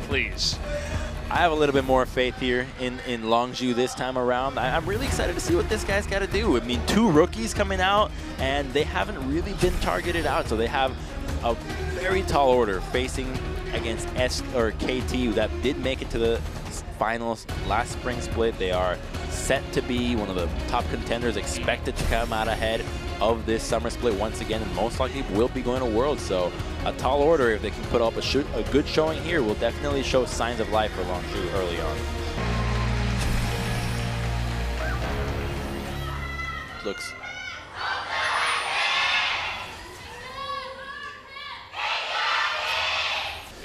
please. I have a little bit more faith here in Longzhu this time around. I'm really excited to see what this guy's got to do. I mean, 2 rookies coming out, and they haven't really been targeted out. So they have a very tall order facing against KT that did make it to the finals last spring split. They are set to be one of the top contenders, expected to come out ahead of this summer split once again, and most likely will be going to Worlds. So a tall order, if they can put up a good showing here, will definitely show signs of life for Longzhu early on. Looks.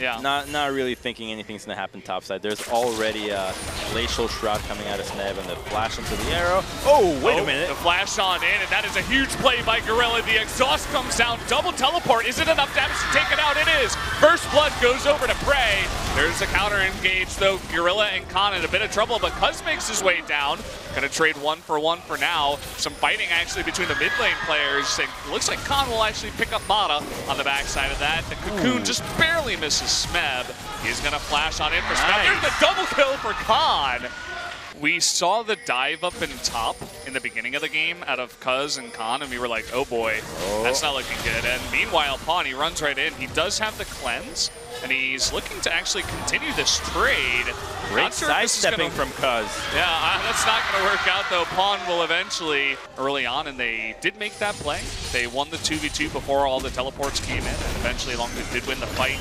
Yeah. Not really thinking anything's going to happen topside. There's already a glacial shroud coming out of Snev and the flash into the arrow. Oh, wait a minute. The flash on in, and that is a huge play by Gorilla. The exhaust comes down, double teleport. Is it enough damage to take it out? It is. First blood goes over to Prey. There's a counter engage, though. Gorilla and Khan in a bit of trouble, but Cuz makes his way down. Going to trade 1-for-1 for now. Some fighting actually between the mid lane players. And looks like Khan will actually pick up Mata on the backside of that. The Cocoon just barely misses Smeb. He's going to flash on in for Smeb. There's the double kill for Khan. We saw the dive up in top in the beginning of the game out of Cuz and Khan, and we were like, oh boy, that's not looking good. And meanwhile, Pawn, he runs right in. He does have the cleanse, and he's looking to actually continue this trade. Great sidestepping from Cuz. Yeah, that's not going to work out, though. Pawn will eventually, early on, and they did make that play. They won the 2v2 before all the teleports came in, and eventually Longzhu did win the fight.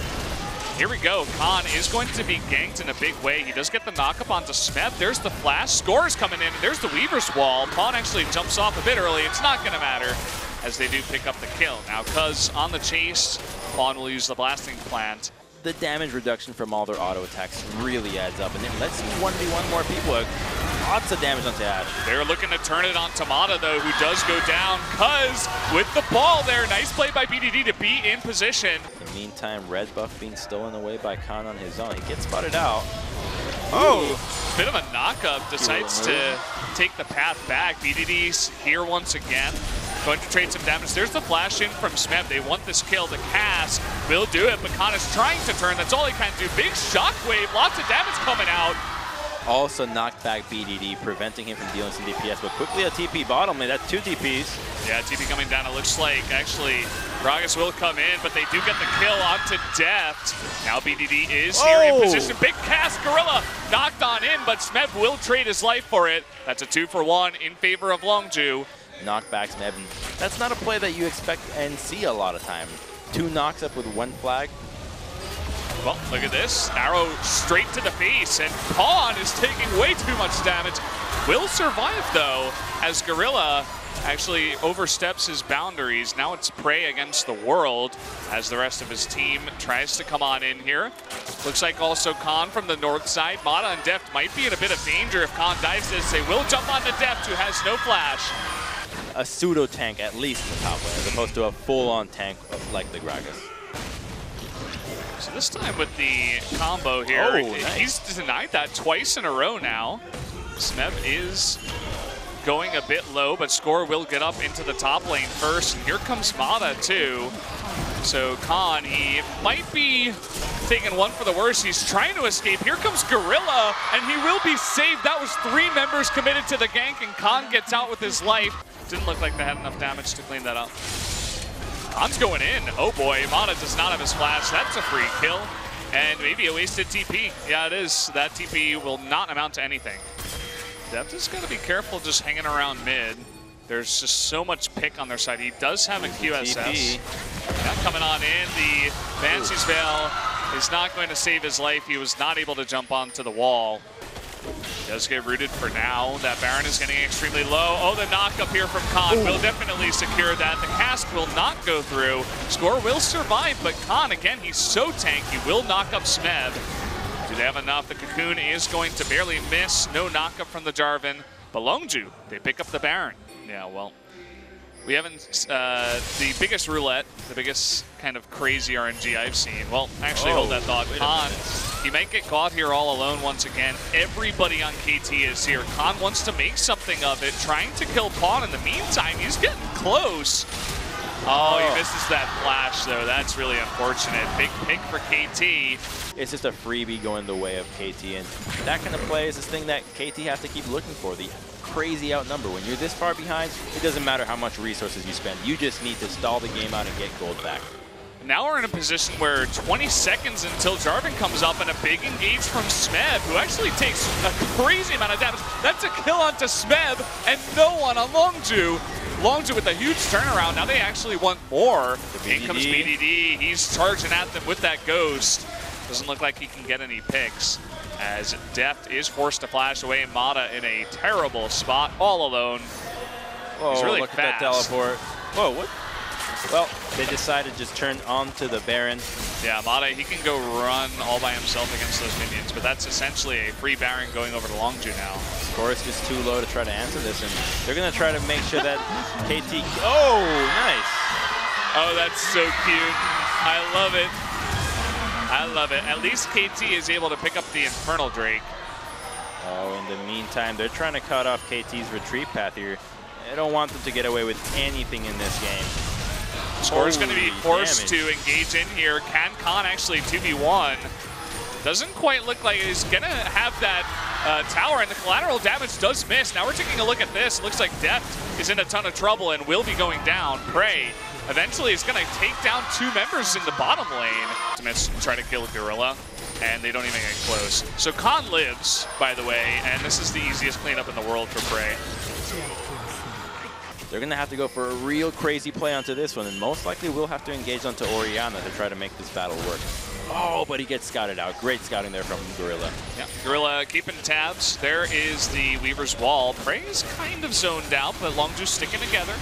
Here we go. Khan is going to be ganked in a big way. He does get the knock-up onto Smeb. There's the flash. Score is coming in, and there's the Weaver's Wall. Pawn actually jumps off a bit early. It's not going to matter as they do pick up the kill. Now, Cuz on the chase. Pawn will use the blasting plant. The damage reduction from all their auto attacks really adds up, and then let's see 1v1 more people. Lots of damage onto Ash. They're looking to turn it on Mata, though, who does go down. Cuz with the ball there. Nice play by BDD to be in position. In the meantime, red buff being stolen away by Khan on his own. He gets spotted out. Oh, bit of a knock-up. Decides to take the path back. BDD's here once again. Going to trade some damage. There's the flash in from Smeb. They want this kill. The cast will do it, but Khan is trying to turn. That's all he can do. Big shockwave. Lots of damage coming out. Also knocked back BDD, preventing him from dealing some DPS, but quickly a TP bottom, and that's 2 TPs. Yeah, TP coming down. It looks like actually Gragas will come in, but they do get the kill onto Deft. Now BDD is here in position. Big cast, Gorilla knocked on in, but Smeb will trade his life for it. That's a 2-for-1 in favor of Longzhu. Knockback Smeb. That's not a play that you expect and see a lot of time. 2 knocks up with 1 flag. Well, look at this. Arrow straight to the face, and Pawn is taking way too much damage. Will survive, though, as Gorilla actually oversteps his boundaries. Now it's Prey against the world as the rest of his team tries to come on in here. Looks like also Khan from the north side. Mata and Deft might be in a bit of danger if Khan dives this. They will jump on to Deft, who has no flash. A pseudo tank, at least in the top lane, as opposed to a full-on tank like the Gragas. So this time with the combo here, he's denied that twice in a row now. Smeb is going a bit low, but Score will get up into the top lane first. And here comes Mata too. So Khan, he might be taking one for the worst. He's trying to escape. Here comes Gorilla, and he will be saved. That was 3 members committed to the gank, and Khan gets out with his life. Didn't look like they had enough damage to clean that up. Khan's going in. Oh boy, Mata does not have his flash. That's a free kill. And maybe a wasted TP. Yeah, it is. That TP will not amount to anything. Deft is going to be careful just hanging around mid. There's just so much pick on their side. He does have a QSS. Now coming on in, the Fancy's Veil is not going to save his life. He was not able to jump onto the wall. Does get rooted for now. That Baron is getting extremely low. Oh, the knock up here from Khan will definitely secure that. The cast will not go through. Score will survive, but Khan, again, he's so tanky. He will knock up Smeb. Do they have enough? The Cocoon is going to barely miss. No knock up from the Jarvan. But Longzhu, they pick up the Baron. Yeah, well, we haven't, the biggest roulette, the biggest kind of crazy RNG I've seen. Well, actually, hold that thought. Khan, he might get caught here all alone once again. Everybody on KT is here. Khan wants to make something of it, trying to kill Pawn. In the meantime, he's getting close. Oh, he misses that flash, though. That's really unfortunate. Big pick for KT. It's just a freebie going the way of KT, and that kind of play is this thing that KT has to keep looking for, the crazy outnumber. When you're this far behind, it doesn't matter how much resources you spend. You just need to stall the game out and get gold back. Now we're in a position where 20 seconds until Jarvan comes up, and a big engage from Smeb, who actually takes a crazy amount of damage. That's a kill onto Smeb, and no one on Longzhu. Longzhu with a huge turnaround. Now they actually want more. In comes BDD. He's charging at them with that ghost. Doesn't look like he can get any picks, as Deft is forced to flash away. Mata in a terrible spot, all alone. Whoa, he's really look fast. at that teleport. Whoa, what? Well, they decided to just turn onto the Baron. Yeah, Mata, he can go run all by himself against those minions, but that's essentially a free Baron going over to Longzhu now. Score is just too low to try to answer this, and they're going to try to make sure that KT... Oh, nice. Oh, that's so cute. I love it. I love it. At least KT is able to pick up the Infernal Drake. Oh, in the meantime, they're trying to cut off KT's retreat path here. They don't want them to get away with anything in this game. Score is going to be forced to engage in here. Can Khan actually 2v1? Doesn't quite look like he's going to have that tower, and the collateral damage does miss. Now we're taking a look at this. It looks like Deft is in a ton of trouble and will be going down. Prey eventually is going to take down 2 members in the bottom lane. Try to kill Gorilla, and they don't even get close. So Khan lives, by the way, and this is the easiest cleanup in the world for Prey. They're going to have to go for a real crazy play onto this one, and most likely will have to engage onto Orianna to try to make this battle work. Oh, but he gets scouted out. Great scouting there from Gorilla. Yeah, Gorilla keeping tabs. There is the Weaver's Wall. Prey is kind of zoned out, but Longzhu sticking together.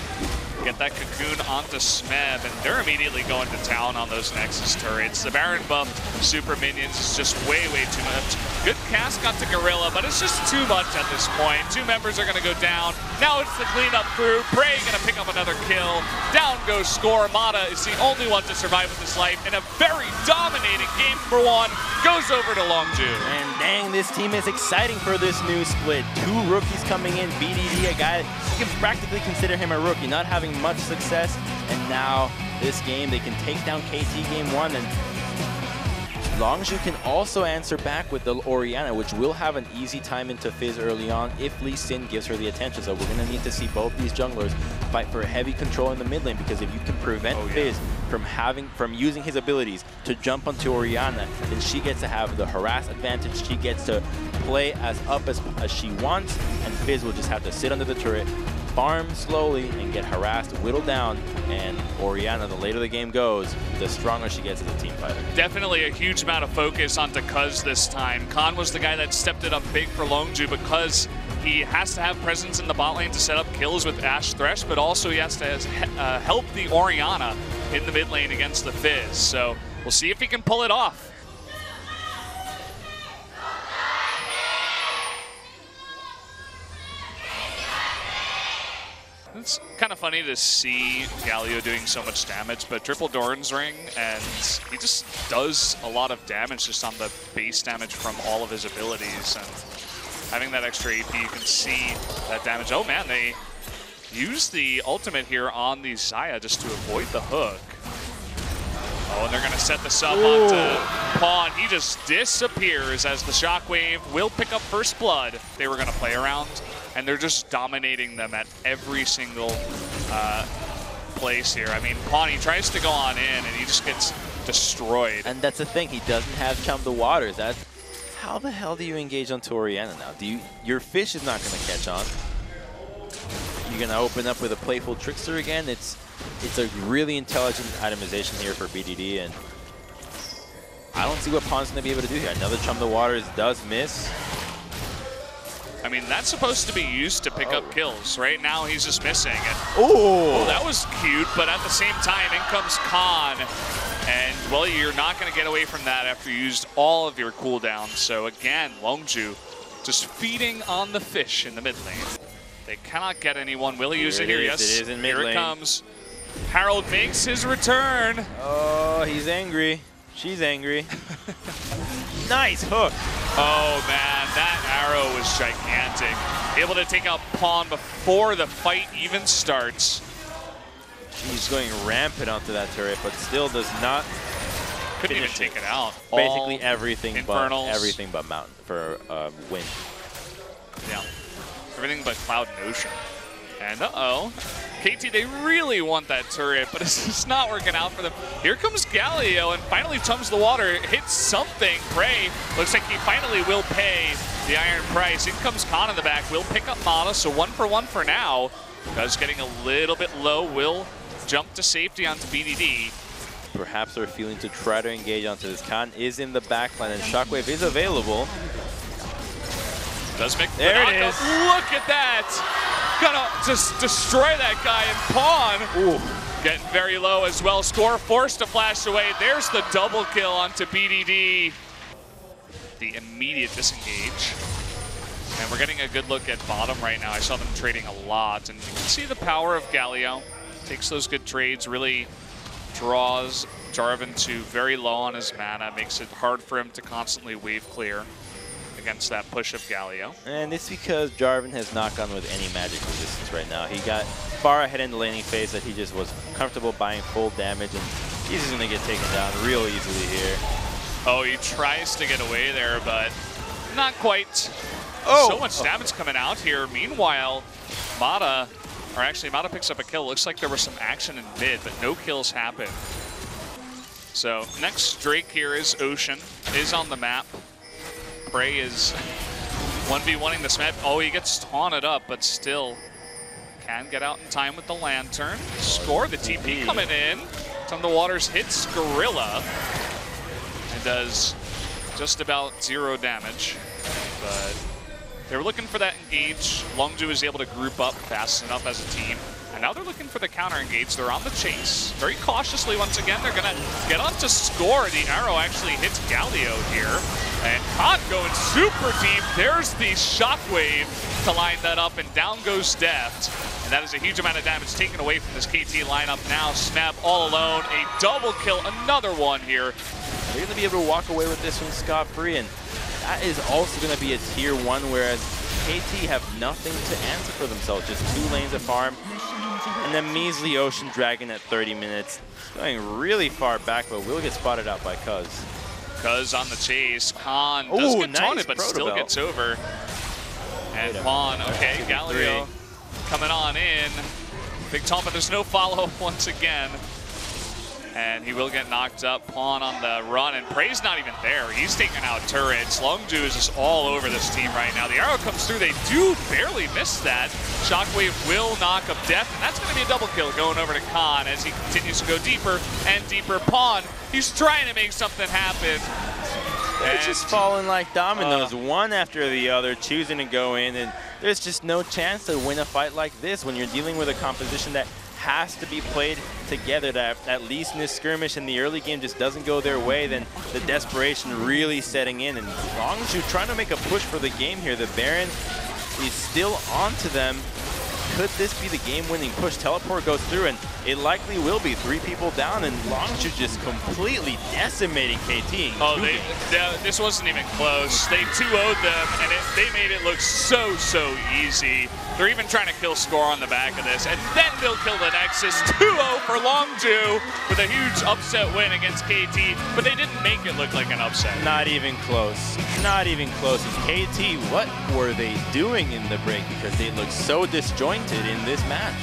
Get that cocoon onto Smeb, and they're immediately going to town on those Nexus turrets. The Baron buff super minions is just way too much. Good cast onto Gorilla, but it's just too much at this point. 2 members are going to go down. Now it's the cleanup crew. Prey going to pick up another kill. Down goes Score. Mata is the only one to survive with his life, and a very dominating game for one goes over to Longzhu. And dang, this team is exciting for this new split. 2 rookies coming in. BDD, a guy, you can practically consider him a rookie, not having much success, and now this game they can take down KT game 1, and Longzhu can also answer back with the Orianna, which will have an easy time into Fizz early on if Lee Sin gives her the attention. So we're going to need to see both these junglers fight for heavy control in the mid lane, because if you can prevent Fizz from using his abilities to jump onto Orianna, then she gets to have the harass advantage. She gets to play as up as she wants, and Fizz will just have to sit under the turret, farm slowly, and get harassed, whittled down, and Orianna, the later the game goes, the stronger she gets as a team fighter. Definitely a huge amount of focus onto Cuz this time. Khan was the guy that stepped it up big for Longzhu, because he has to have presence in the bot lane to set up kills with Ashe Thresh, but also he has to help the Orianna in the mid lane against the Fizz. So we'll see if he can pull it off. It's kind of funny to see Galio doing so much damage, but triple Doran's Ring, and he just does a lot of damage just on the base damage from all of his abilities, and having that extra AP, you can see that damage. Oh man, they use the ultimate here on the Xayah just to avoid the hook. Oh, and they're going to set this up onto Pawn. He just disappears as the Shockwave will pick up first blood. They were going to play around, and they're just dominating them at every single place here. I mean, Pawn, he tries to go on in, and he just gets destroyed. And that's the thing, he doesn't have Chum the Waters. How the hell do you engage onto Orianna now? Your fish is not going to catch on. You're going to open up with a playful Trickster again. It's a really intelligent itemization here for BDD, and I don't see what Pawn's going to be able to do here. Another Chum the Waters does miss. I mean, that's supposed to be used to pick up kills. Right now, he's just missing. And, oh, that was cute, but at the same time, in comes Khan. And, well, you're not going to get away from that after you used all of your cooldowns. So, again, Longzhu just feeding on the fish in the mid lane. They cannot get anyone. Will he use it here? Yes, it is in mid lane. Here it comes. Harold makes his return. Oh, he's angry. She's angry. Nice hook. Oh, man, that arrow was gigantic. Able to take out Pawn before the fight even starts. He's going rampant onto that turret, but still does not couldn't even take it out. Basically everything Infernals. but mountain for wind. Yeah, everything but cloud and ocean. And uh-oh, KT, they really want that turret, but it's just not working out for them. Here comes Galio, and finally comes the water, hits something. Prey looks like he finally will pay the iron price. In comes Khan in the back, will pick up Mata, so 1 for 1 for now. Does getting a little bit low, will jump to safety onto BDD. Perhaps they're feeling to try to engage onto this. Khan is in the backline, and Shockwave is available. Does make there the it is. Look at that! Gonna just destroy that guy, and Pawn getting very low as well. Score forced to flash away. There's the double kill onto BDD. The immediate disengage. And we're getting a good look at bottom right now. I saw them trading a lot, and you can see the power of Galio. Takes those good trades, really draws Jarvan to very low on his mana, makes it hard for him to constantly wave clear against that push of Galio. And it's because Jarvan has not gone with any magic resistance right now. He got far ahead in the laning phase that he just was comfortable buying full damage, and he's just going to get taken down real easily here. Oh, he tries to get away there, but not quite. So much damage coming out here. Meanwhile, Mata picks up a kill. Looks like there was some action in mid, but no kills happen. So next Drake here is Ocean, is on the map. Prey is 1v1ing the Smeb. Oh, he gets taunted up, but still can get out in time with the Lantern. Score, the TP coming in. From the Waters hits Gorilla and does just about 0 damage. But they were looking for that engage. Longzhu is able to group up fast enough as a team. And now they're looking for the counter engage. They're on the chase. Very cautiously once again. They're going to get on to score. The arrow actually hits Galio here. And Khan going super deep. There's the shockwave to line that up, and down goes Deft. And that is a huge amount of damage taken away from this KT lineup. Now Smeb all alone. A double kill. Another one here. They're going to be able to walk away with this one scot-free. And that is also going to be a tier 1, whereas KT have nothing to answer for themselves. Just 2 lanes of farm. And then measly Ocean Dragon at 30 minutes. Going really far back, but will get spotted out by Cuz. Cuz on the chase. Khan does get taunted, but still gets over. And Pawn, okay, Galio coming on in. Big taunt, but there's no follow-up once again. And he will get knocked up. Pawn on the run, and Prey's not even there. He's taking out turrets. Longzhu is just all over this team right now. The arrow comes through. They do barely miss that. Shockwave will knock up Death, and that's going to be a double kill going over to Khan as he continues to go deeper and deeper. Pawn, he's trying to make something happen. They're just falling like dominoes, one after the other, choosing to go in, and there's just no chance to win a fight like this when you're dealing with a composition that has to be played together. That at least in this skirmish in the early game just doesn't go their way, then the desperation really setting in, and Longzhu trying to make a push for the game here. The Baron is still onto them. Could this be the game-winning push? Teleport goes through, and it likely will be. 3 people down, and Longzhu just completely decimating KT. Oh, this wasn't even close. They 2-0'd them, and they made it look so easy. They're even trying to kill Score on the back of this, and then they'll kill the Nexus. 2-0 for Longzhu with a huge upset win against KT, but they didn't make it look like an upset. Not even close. Not even close. KT, what were they doing in the break? Because they looked so disjointed in this match.